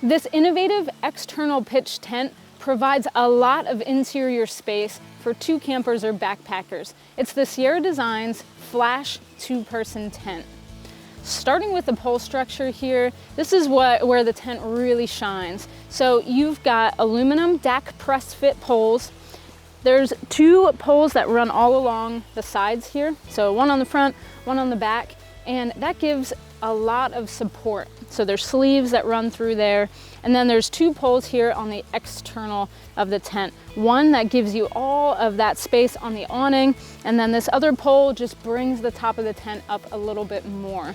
This innovative external pitch tent provides a lot of interior space for two campers or backpackers. It's the Sierra Designs Flash two-person tent. Starting with the pole structure here, this is where the tent really shines. So you've got aluminum DAC press fit poles. There's two poles that run all along the sides here. So one on the front, one on the back, and that gives a lot of support. So there's sleeves that run through there. And then there's two poles here on the external of the tent. One that gives you all of that space on the awning, and then this other pole just brings the top of the tent up a little bit more.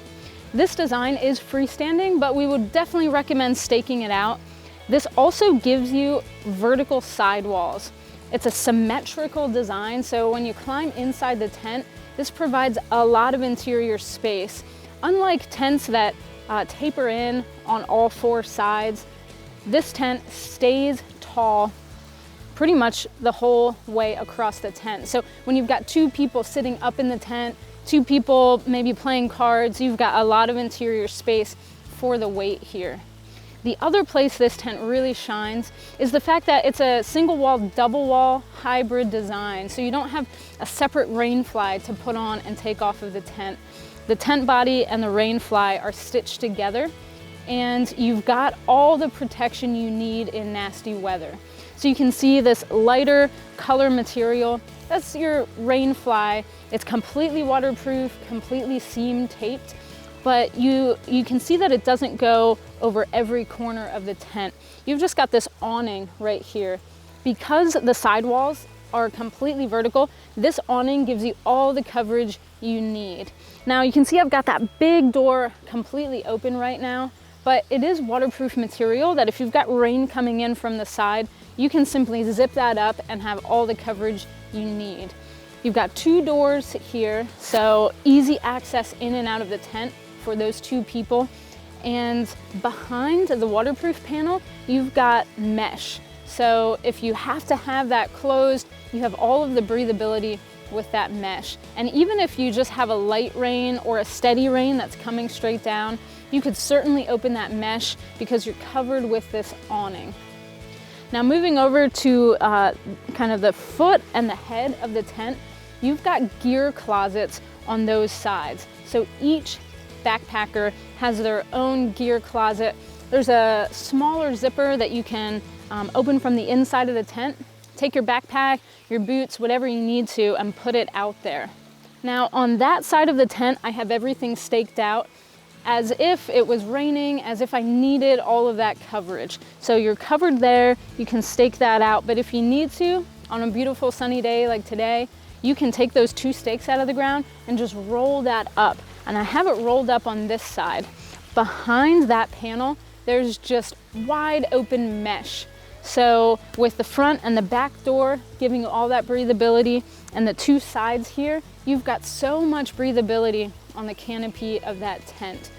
This design is freestanding, but we would definitely recommend staking it out. This also gives you vertical sidewalls. It's a symmetrical design, so when you climb inside the tent, this provides a lot of interior space. Unlike tents that taper in on all four sides, this tent stays tall pretty much the whole way across the tent. So when you've got two people sitting up in the tent, two people maybe playing cards, you've got a lot of interior space for the weight here. The other place this tent really shines is the fact that it's a single wall, double wall hybrid design. So you don't have a separate rain fly to put on and take off of the tent. The tent body and the rain fly are stitched together, and you've got all the protection you need in nasty weather. So you can see this lighter color material. That's your rain fly. It's completely waterproof, completely seam taped, but you can see that it doesn't go over every corner of the tent. You've just got this awning right here. Because the sidewalls are completely vertical, this awning gives you all the coverage you need. Now you can see I've got that big door completely open right now, but it is waterproof material that if you've got rain coming in from the side, you can simply zip that up and have all the coverage you need. You've got two doors here, so easy access in and out of the tent for those two people. And behind the waterproof panel, you've got mesh. So if you have to have that closed, you have all of the breathability with that mesh. And even if you just have a light rain or a steady rain that's coming straight down, you could certainly open that mesh because you're covered with this awning. Now moving over to kind of the foot and the head of the tent, you've got gear closets on those sides. So each backpacker has their own gear closet. There's a smaller zipper that you can open from the inside of the tent. Take your backpack, your boots, whatever you need to, and put it out there. Now on that side of the tent, I have everything staked out as if it was raining, as if I needed all of that coverage. So you're covered there, you can stake that out, but if you need to, on a beautiful sunny day like today, you can take those two stakes out of the ground and just roll that up. And I have it rolled up on this side. Behind that panel, there's just wide open mesh. So with the front and the back door giving you all that breathability and the two sides here, you've got so much breathability on the canopy of that tent.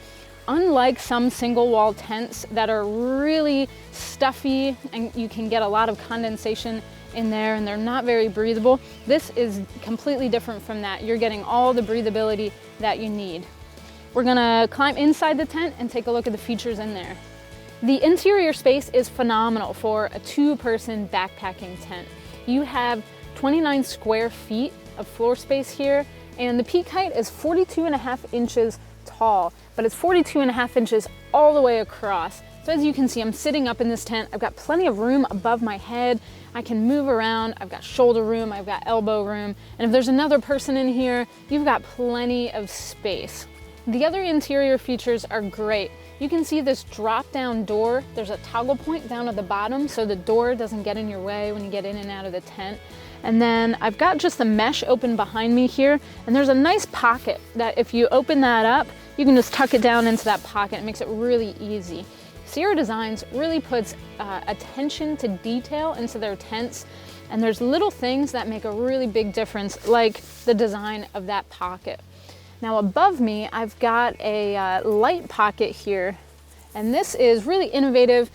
Unlike some single wall tents that are really stuffy and you can get a lot of condensation in there and they're not very breathable, this is completely different from that. You're getting all the breathability that you need. We're gonna climb inside the tent and take a look at the features in there. The interior space is phenomenal for a two-person backpacking tent. You have 29 square feet of floor space here, and the peak height is 42.5 inches tall, but it's 42.5 inches all the way across. So as you can see, I'm sitting up in this tent. I've got plenty of room above my head. I can move around. I've got shoulder room, I've got elbow room, and if there's another person in here, you've got plenty of space. The other interior features are great. You can see this drop-down door. There's a toggle point down at the bottom so the door doesn't get in your way when you get in and out of the tent. And then I've got just the mesh open behind me here, and there's a nice pocket that if you open that up, you can just tuck it down into that pocket. It makes it really easy. Sierra Designs really puts attention to detail into their tents, and there's little things that make a really big difference, like the design of that pocket. Now above me, I've got a light pocket here, and this is really innovative.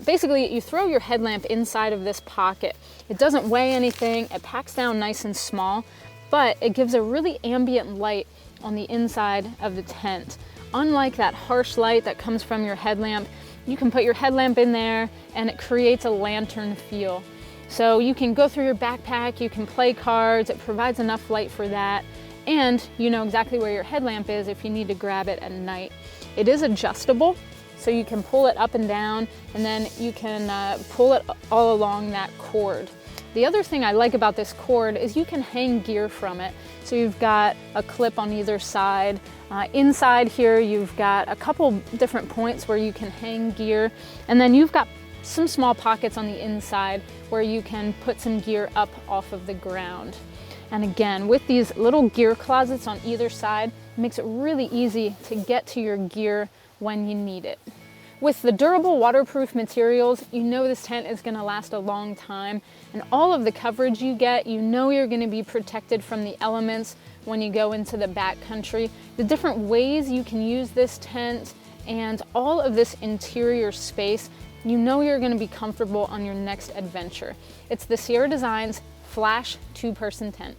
Basically, you throw your headlamp inside of this pocket. It doesn't weigh anything, it packs down nice and small, but it gives a really ambient light on the inside of the tent. Unlike that harsh light that comes from your headlamp, You can put your headlamp in there and it creates a lantern feel. So you can go through your backpack, you can play cards, it provides enough light for that, and you know exactly where your headlamp is if you need to grab it at night. It is adjustable, so you can pull it up and down, and then you can pull it all along that cord. The other thing I like about this cord is you can hang gear from it. So you've got a clip on either side. Inside here, you've got a couple different points where you can hang gear, and then you've got some small pockets on the inside where you can put some gear up off of the ground. And again, with these little gear closets on either side, it makes it really easy to get to your gear when you need it. With the durable waterproof materials, you know this tent is going to last a long time, and all of the coverage you get, you know you're going to be protected from the elements when you go into the backcountry. The different ways you can use this tent and all of this interior space, you know you're going to be comfortable on your next adventure. It's the Sierra Designs Flash 2-person tent.